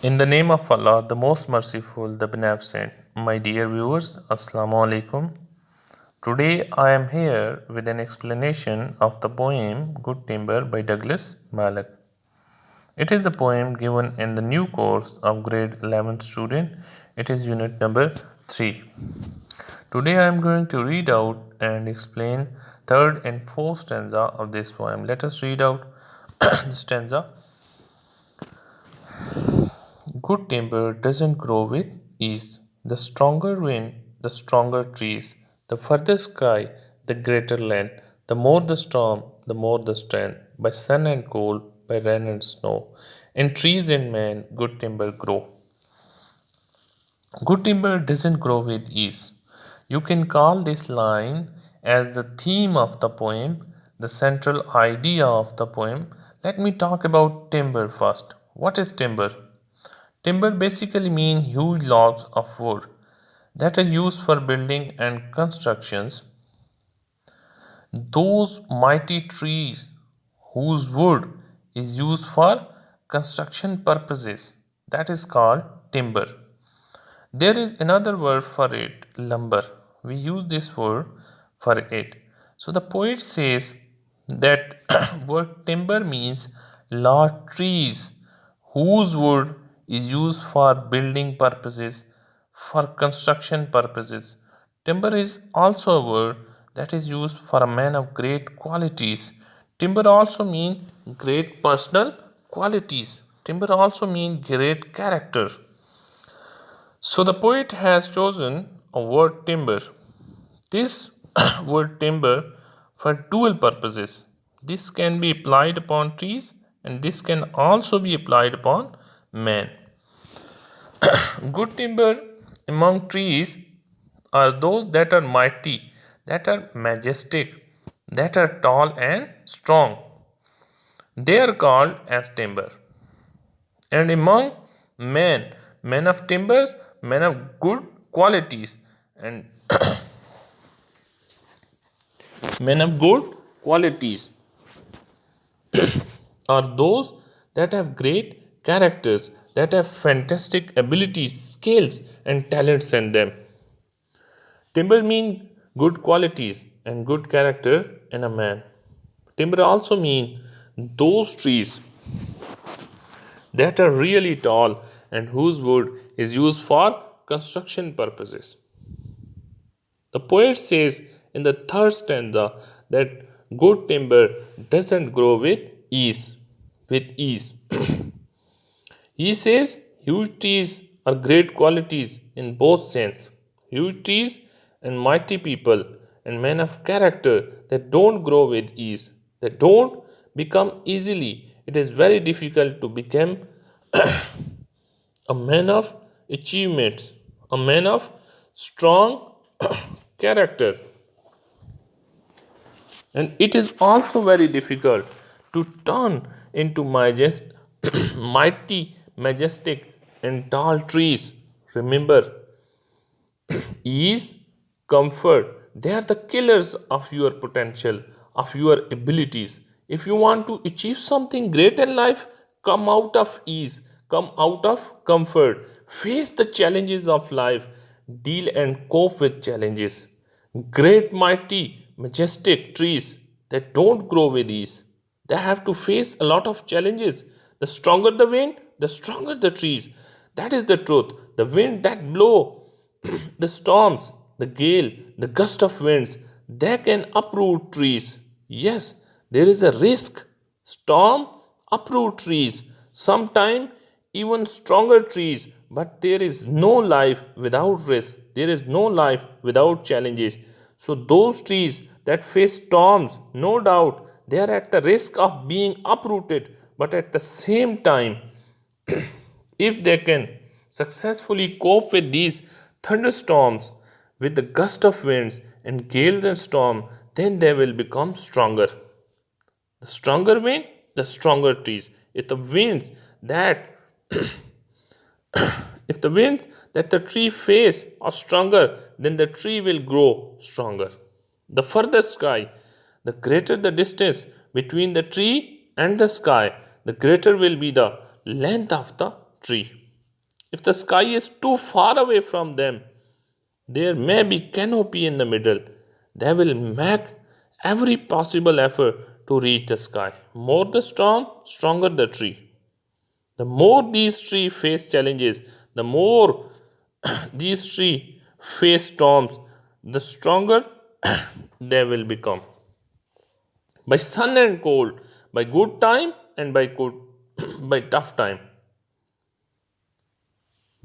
In the name of Allah, the most merciful, the beneficent, my dear viewers, Assalamu alaikum. Today I am here with an explanation of the poem Good Timber by Doughlas, Malloch. It is the poem given in the new course of grade 11 student. It is unit number 3. Today I am going to read out and explain third and fourth stanza of this poem. Let us read out the stanza. Good timber doesn't grow with ease. The stronger wind, the stronger trees. The further sky, the greater land. The more the storm, the more the strength. By sun and cold, by rain and snow. In trees and men, good timber grow. Good timber doesn't grow with ease. You can call this line as the theme of the poem, the central idea of the poem. Let me talk about timber first. What is timber? Timber basically means huge logs of wood that are used for building and constructions. Those mighty trees whose wood is used for construction purposes, that is called timber. There is another word for it, lumber. We use this word for it. So the poet says that word timber means large trees whose wood is used for building purposes, for construction purposes. Timber is also a word that is used for a man of great qualities. Timber also means great personal qualities. Timber also means great character. So the poet has chosen a word timber. This word timber for dual purposes. This can be applied upon trees and this can also be applied upon man. Good timber among trees are those that are mighty, that are majestic, that are tall and strong. They are called as timber. And among men, men of timbers, men of good qualities, and men of good qualities are those that have great characters, that have fantastic abilities, skills, and talents in them. Timber mean good qualities and good character in a man. Timber also mean those trees that are really tall and whose wood is used for construction purposes. The poet says in the third stanza that good timber doesn't grow with ease. With ease. He says huge trees are great qualities in both sense. Huge trees and mighty people and men of character that don't grow with ease. That don't become easily. It is very difficult to become a man of achievements, a man of strong character. And it is also very difficult to turn into mighty, majestic, and tall trees. Remember, ease, comfort, they are the killers of your potential, of your abilities. If you want to achieve something great in life, come out of ease, come out of comfort, face the challenges of life, deal and cope with challenges. Great, mighty, majestic trees that don't grow with ease. They have to face a lot of challenges. The stronger the wind, the stronger the trees. That is the truth. The wind that blow, the storms, the gale, the gust of winds, they can uproot trees. Yes, there is a risk. Storm uproot trees. Sometime even stronger trees. But there is no life without risk. There is no life without challenges. So those trees that face storms, no doubt, they are at the risk of being uprooted. But at the same time, if they can successfully cope with these thunderstorms, with the gust of winds and gales and storm, then they will become stronger. The stronger wind, the stronger trees. If the winds that if the winds that the tree face are stronger, then the tree will grow stronger. The further sky, the greater the distance between the tree and the sky, the greater will be the length of the tree. If the sky is too far away from them, there may be canopy in the middle. They will make every possible effort to reach the sky. More the storm, stronger the tree. The more these trees face challenges, the more these trees face storms, the stronger they will become. By sun and cold, by good time and by good, by tough time,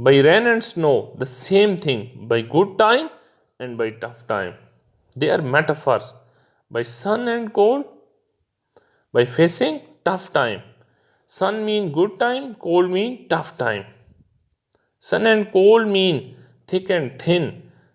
by rain and snow, the same thing, by good time and by tough time. They are metaphors. By sun and cold, by facing tough time. Sun mean good time, cold mean tough time. Sun and cold mean thick and thin.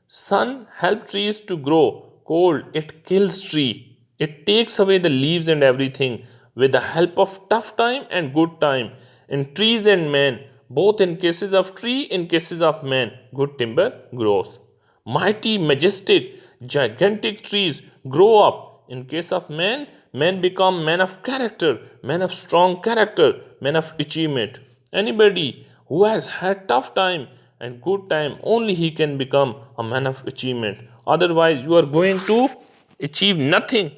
Sun help trees to grow. Cold, it kills tree. It takes away the leaves and everything with the help of tough time and good time. In trees and men, both in cases of tree, in cases of man, good timber grows. Mighty, majestic, gigantic trees grow up. In case of men, men become men of character, men of strong character, men of achievement. Anybody who has had tough time and good time, only he can become a man of achievement. Otherwise, you are going to achieve nothing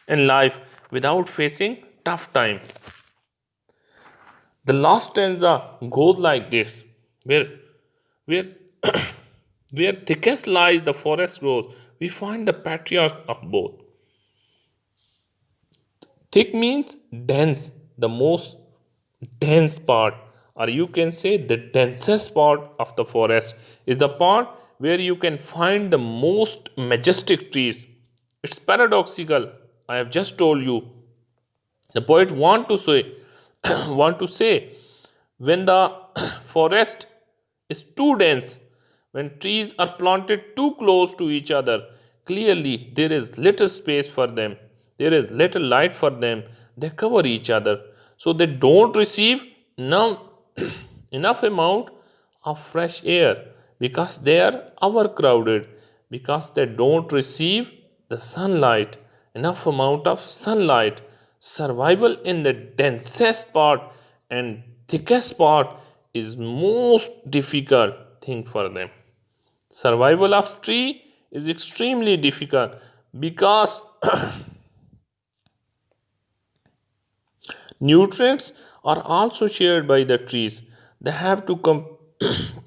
in life without facing tough time. The last stanza goes like this, where where thickest lies the forest grows, we find the patriarch of both. Thick means dense, the most dense part, or you can say the densest part of the forest is the part where you can find the most majestic trees. It's paradoxical. I have just told you. The poet want to say, want to say, when the forest is too dense, when trees are planted too close to each other, clearly there is little space for them. There is little light for them. They cover each other. So they don't receive enough, enough amount of fresh air because they are overcrowded, because they don't receive the sunlight, enough amount of sunlight. Survival in the densest part and thickest part is most difficult thing for them. Survival of tree is extremely difficult because nutrients are also shared by the trees. They have to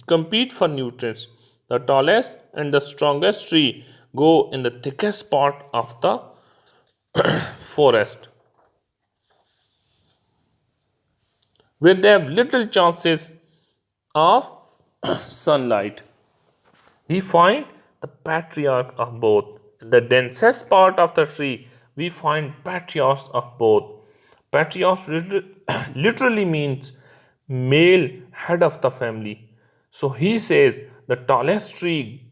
compete for nutrients. The tallest and the strongest tree go in the thickest part of the forest, where they have little chances of sunlight. We find the patriarch of both. In the densest part of the tree, we find patriarchs of both. Patriarch literally means male head of the family. So he says the tallest tree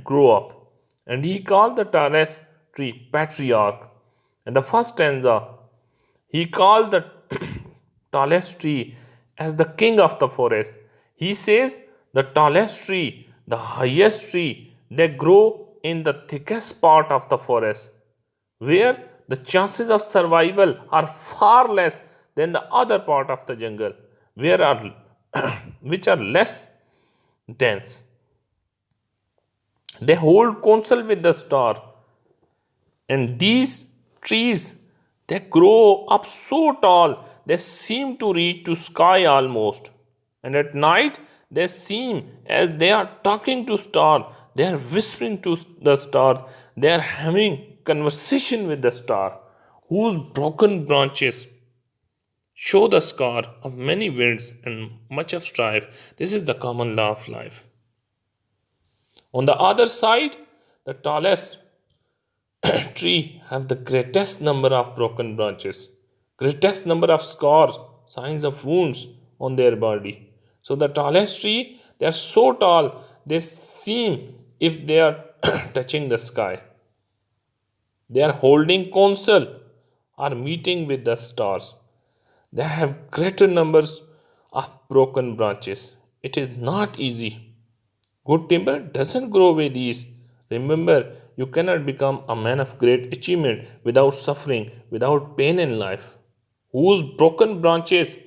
grew up, and he called the tallest tree patriarch. In the first stanza, he called the tallest tree as the king of the forest. He says the tallest tree, the highest tree, they grow in the thickest part of the forest, where the chances of survival are far less than the other part of the jungle, where are which are less dense. They hold counsel with the star, and these trees they grow up so tall they seem to reach to sky almost. And at night they seem as they are talking to star. They are whispering to the stars. They are having conversation with the star, whose broken branches show the scar of many winds and much of strife. This is the common law of life. On the other side, the tallest tree have the greatest number of broken branches, greatest number of scars, signs of wounds on their body. So the tallest tree, they are so tall, they seem if they are touching the sky. They are holding counsel or meeting with the stars. They have greater numbers of broken branches. It is not easy. Good timber doesn't grow with ease. Remember, you cannot become a man of great achievement without suffering, without pain in life. Whose broken branches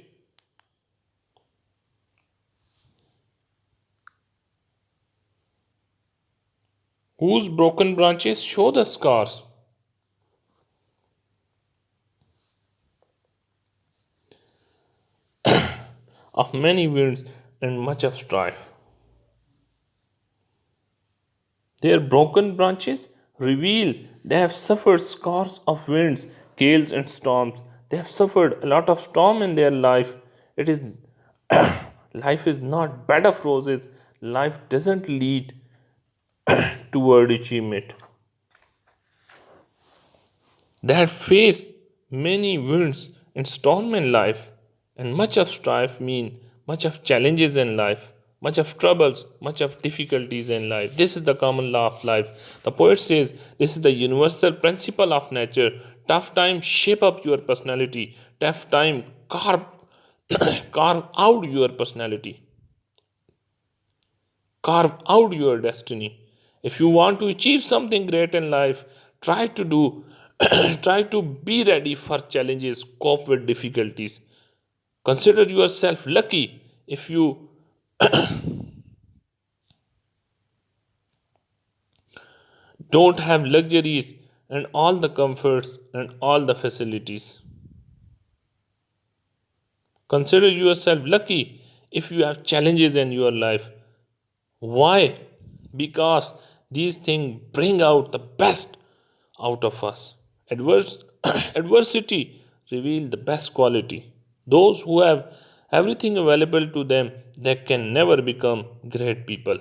whose broken branches show the scars of many winds and much of strife. Their broken branches reveal they have suffered scars of winds, gales, and storms. They have suffered a lot of storm in their life. It is life is not bed of roses. Life doesn't lead toward achievement. They have faced many winds and storm in life, and much of strife mean much of challenges in life, much of troubles, much of difficulties in life. This is the common law of life. The poet says this is the universal principle of nature. Tough times shape up your personality. Tough time carve out your personality. Carve out your destiny. If you want to achieve something great in life, try to do try to be ready for challenges, cope with difficulties. Consider yourself lucky if you don't have luxuries and all the comforts and all the facilities. Consider yourself lucky if you have challenges in your life. Why? Because these things bring out the best out of us. Adversity reveals the best quality. Those who have everything available to them, they can never become great people.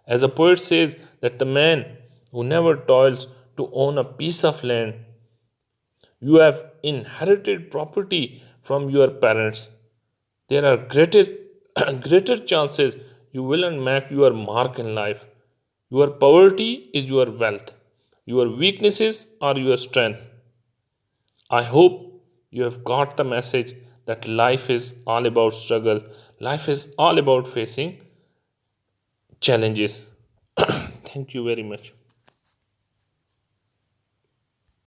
As a poet says, that the man who never toils to own a piece of land, you have inherited property from your parents. There are greater chances you will not make your mark in life. Your poverty is your wealth. Your weaknesses are your strength. I hope you have got the message that life is all about struggle. Life is all about facing challenges. Thank you very much.